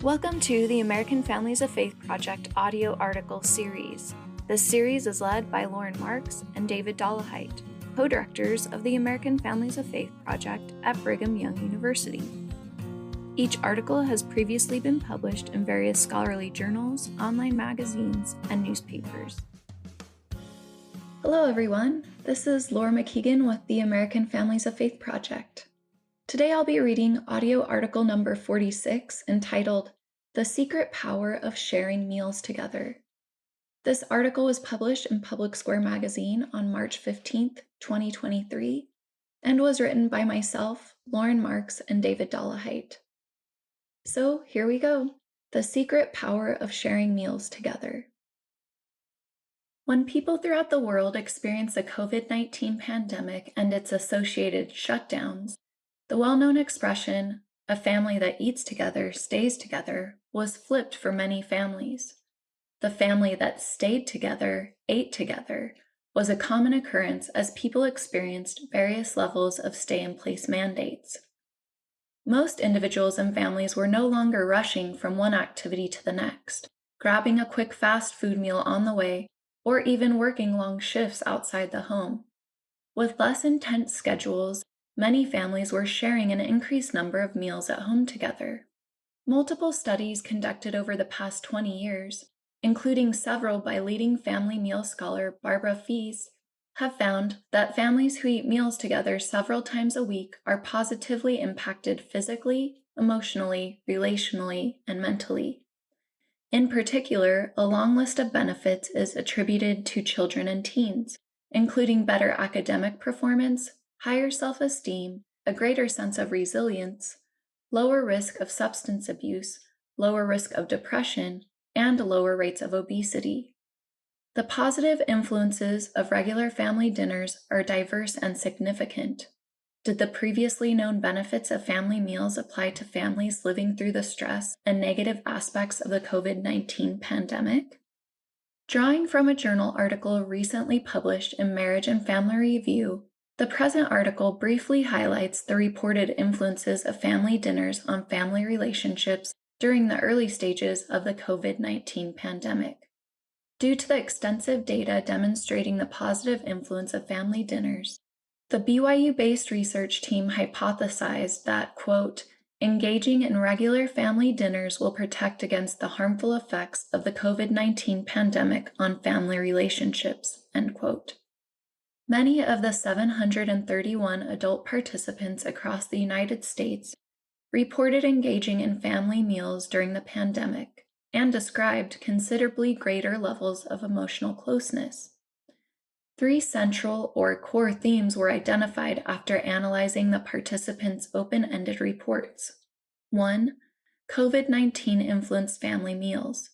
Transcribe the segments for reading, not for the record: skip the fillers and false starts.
Welcome to the American Families of Faith Project audio article series. This series is led by Lauren Marks and David Dollahite, co-directors of the American Families of Faith Project at Brigham Young University. Each article has previously been published in various scholarly journals, online magazines, and newspapers. Hello everyone, this is Laura McKeighen with the American Families of Faith Project. Today I'll be reading audio article number 46 entitled, "The Secret Power of Sharing Meals Together." This article was published in Public Square magazine on March 15th, 2023, and was written by myself, Lauren Marks, and David Dollahite. So here we go, the secret power of sharing meals together. When people throughout the world experience the COVID-19 pandemic and its associated shutdowns, the well-known expression, "a family that eats together stays together," was flipped for many families. The family that stayed together, ate together, was a common occurrence as people experienced various levels of stay-in-place mandates. Most individuals and families were no longer rushing from one activity to the next, grabbing a quick fast food meal on the way, or even working long shifts outside the home. With less intense schedules, many families were sharing an increased number of meals at home together. Multiple studies conducted over the past 20 years, including several by leading family meal scholar Barbara Feast, have found that families who eat meals together several times a week are positively impacted physically, emotionally, relationally, and mentally. In particular, a long list of benefits is attributed to children and teens, including better academic performance, higher self-esteem, a greater sense of resilience, lower risk of substance abuse, lower risk of depression, and lower rates of obesity. The positive influences of regular family dinners are diverse and significant. Did the previously known benefits of family meals apply to families living through the stress and negative aspects of the COVID-19 pandemic? Drawing from a journal article recently published in Marriage and Family Review, the present article briefly highlights the reported influences of family dinners on family relationships during the early stages of the COVID-19 pandemic. Due to the extensive data demonstrating the positive influence of family dinners, the BYU-based research team hypothesized that, quote, "engaging in regular family dinners will protect against the harmful effects of the COVID-19 pandemic on family relationships," end quote. Many of the 731 adult participants across the United States reported engaging in family meals during the pandemic and described considerably greater levels of emotional closeness. 3 central or core themes were identified after analyzing the participants' open-ended reports. 1. COVID-19 influenced family meals.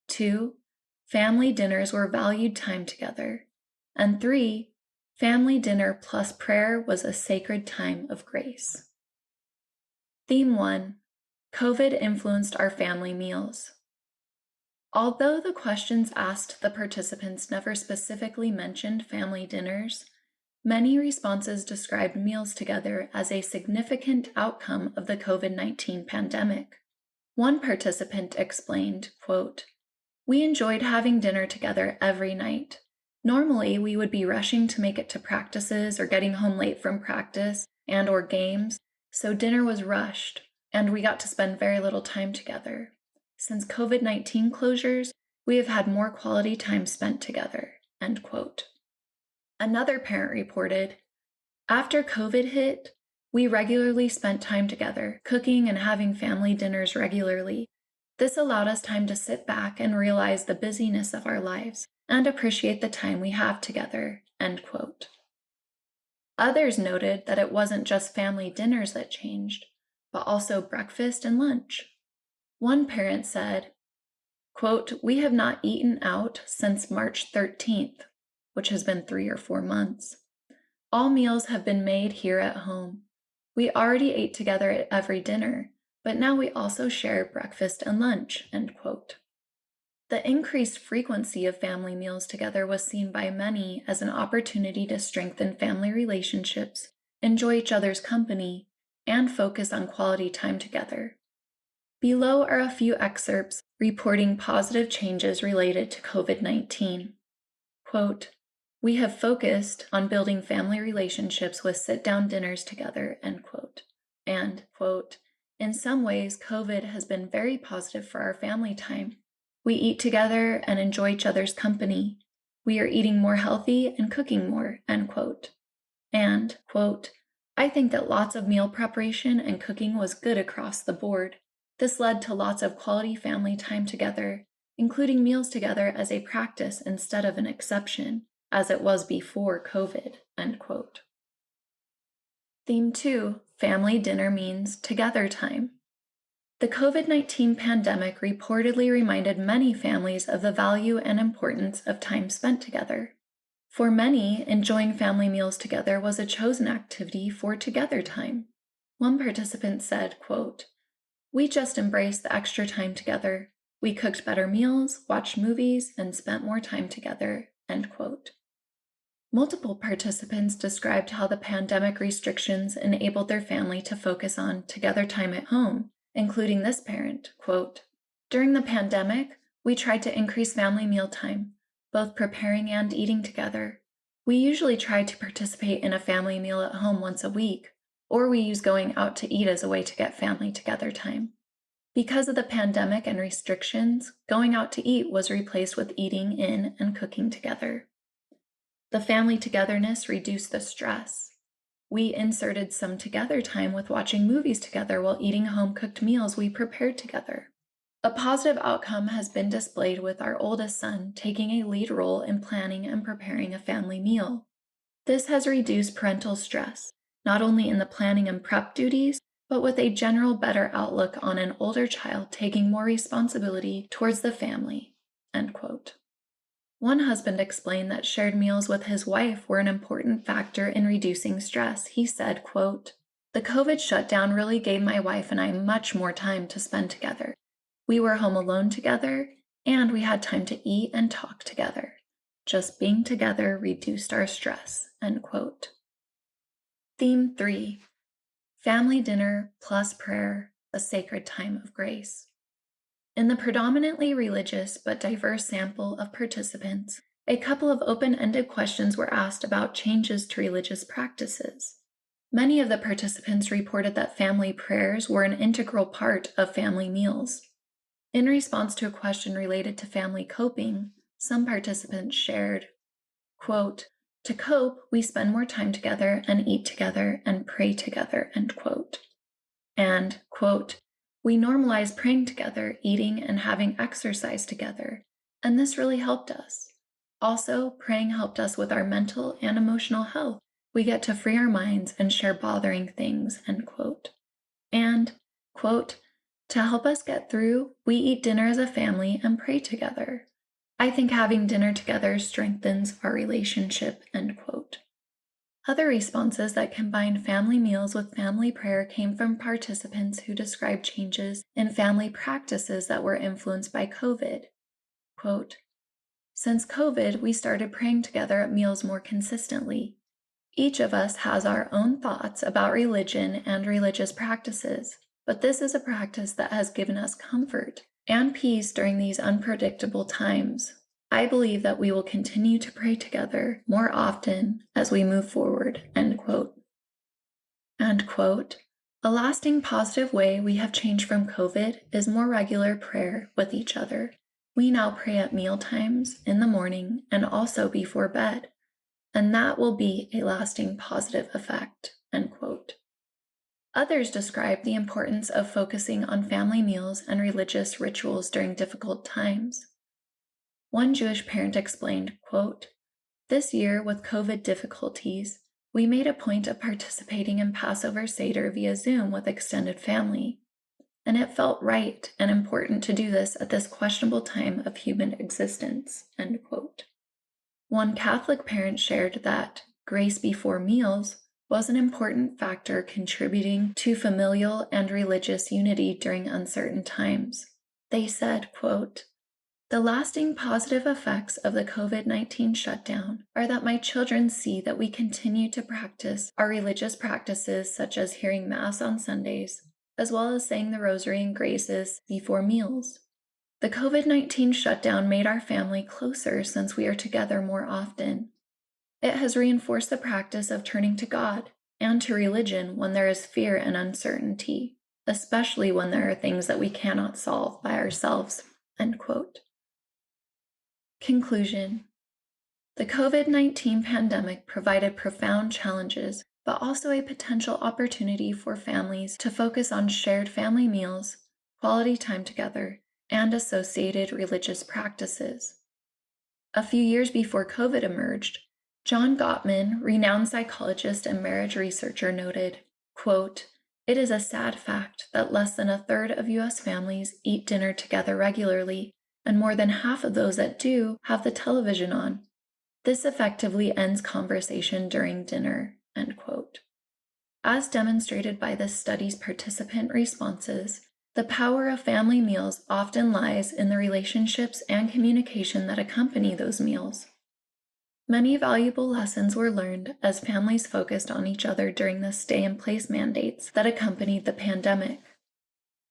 2. Family dinners were valued time together. And 3. Family dinner plus prayer was a sacred time of grace. Theme 1. COVID influenced our family meals. Although the questions asked the participants never specifically mentioned family dinners, many responses described meals together as a significant outcome of the COVID-19 pandemic. One participant explained, quote, "We enjoyed having dinner together every night. Normally, we would be rushing to make it to practices or getting home late from practice and/or games, so dinner was rushed, and we got to spend very little time together. Since COVID-19 closures, we have had more quality time spent together," end quote. Another parent reported, "After COVID hit, we regularly spent time together, cooking and having family dinners regularly. This allowed us time to sit back and realize the busyness of our lives and appreciate the time we have together," end quote. Others noted that it wasn't just family dinners that changed, but also breakfast and lunch. One parent said, quote, "We have not eaten out since March 13th, which has been 3 or 4 months. All meals have been made here at home. We already ate together at every dinner, but now we also share breakfast and lunch," end quote. The increased frequency of family meals together was seen by many as an opportunity to strengthen family relationships, enjoy each other's company, and focus on quality time together. Below are a few excerpts reporting positive changes related to COVID-19. Quote, "We have focused on building family relationships with sit-down dinners together," end quote. And, quote, "In some ways, COVID has been very positive for our family time. We eat together and enjoy each other's company. We are eating more healthy and cooking more," end quote. And, quote, "I think that lots of meal preparation and cooking was good across the board. This led to lots of quality family time together, including meals together as a practice instead of an exception, as it was before COVID," end quote. Theme 2, Family Dinner Means Together Time. The COVID-19 pandemic reportedly reminded many families of the value and importance of time spent together. For many, enjoying family meals together was a chosen activity for together time. One participant said, quote, "We just embraced the extra time together. We cooked better meals, watched movies, and spent more time together," end quote. Multiple participants described how the pandemic restrictions enabled their family to focus on together time at home, including this parent, quote, "During the pandemic, we tried to increase family mealtime, both preparing and eating together. We usually try to participate in a family meal at home once a week, or we use going out to eat as a way to get family together time. Because of the pandemic and restrictions, going out to eat was replaced with eating in and cooking together. The family togetherness reduced the stress. We inserted some together time with watching movies together while eating home-cooked meals we prepared together. A positive outcome has been displayed with our oldest son taking a lead role in planning and preparing a family meal. This has reduced parental stress, not only in the planning and prep duties, but with a general better outlook on an older child taking more responsibility towards the family," end quote. One husband explained that shared meals with his wife were an important factor in reducing stress. He said, quote, "The COVID shutdown really gave my wife and I much more time to spend together. We were home alone together, and we had time to eat and talk together. Just being together reduced our stress," end quote. Theme 3, Family Dinner plus Prayer, a Sacred Time of Grace. In the predominantly religious but diverse sample of participants, a couple of open-ended questions were asked about changes to religious practices. Many of the participants reported that family prayers were an integral part of family meals. In response to a question related to family coping, some participants shared, quote, "To cope, we spend more time together and eat together and pray together," end quote. And, quote, "We normalize praying together, eating and having exercise together, and this really helped us. Also, praying helped us with our mental and emotional health. We get to free our minds and share bothering things," end quote. And, quote, "To help us get through, we eat dinner as a family and pray together. I think having dinner together strengthens our relationship," end quote. Other responses that combined family meals with family prayer came from participants who described changes in family practices that were influenced by COVID. Quote, "Since COVID, we started praying together at meals more consistently. Each of us has our own thoughts about religion and religious practices, but this is a practice that has given us comfort and peace during these unpredictable times. I believe that we will continue to pray together more often as we move forward," end quote. And quote, "A lasting positive way we have changed from COVID is more regular prayer with each other. We now pray at meal times, in the morning, and also before bed, and that will be a lasting positive effect," end quote. Others describe the importance of focusing on family meals and religious rituals during difficult times. One Jewish parent explained, quote, "This year, with COVID difficulties, we made a point of participating in Passover Seder via Zoom with extended family, and it felt right and important to do this at this questionable time of human existence," end quote. One Catholic parent shared that grace before meals was an important factor contributing to familial and religious unity during uncertain times. They said, quote, "The lasting positive effects of the COVID-19 shutdown are that my children see that we continue to practice our religious practices such as hearing Mass on Sundays, as well as saying the rosary and graces before meals. The COVID-19 shutdown made our family closer since we are together more often. It has reinforced the practice of turning to God and to religion when there is fear and uncertainty, especially when there are things that we cannot solve by ourselves." End quote. Conclusion. The COVID-19 pandemic provided profound challenges, but also a potential opportunity for families to focus on shared family meals, quality time together, and associated religious practices. A few years before COVID emerged, John Gottman, renowned psychologist and marriage researcher, noted, quote, "It is a sad fact that less than a third of U.S. families eat dinner together regularly, and more than half of those that do have the television on. This effectively ends conversation during dinner." End quote. As demonstrated by this study's participant responses, the power of family meals often lies in the relationships and communication that accompany those meals. Many valuable lessons were learned as families focused on each other during the stay-in-place mandates that accompanied the pandemic.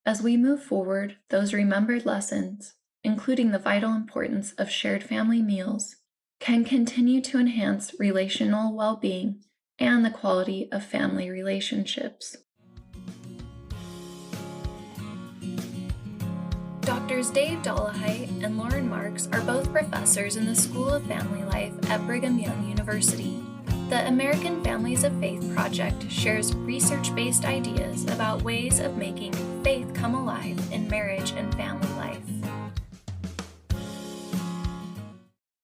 As we move forward, those remembered lessons, including the vital importance of shared family meals, can continue to enhance relational well-being and the quality of family relationships. Doctors Dave Dolehite and Lauren Marks are both professors in the School of Family Life at Brigham Young University. The American Families of Faith project shares research-based ideas about ways of making faith come alive in marriage and family life.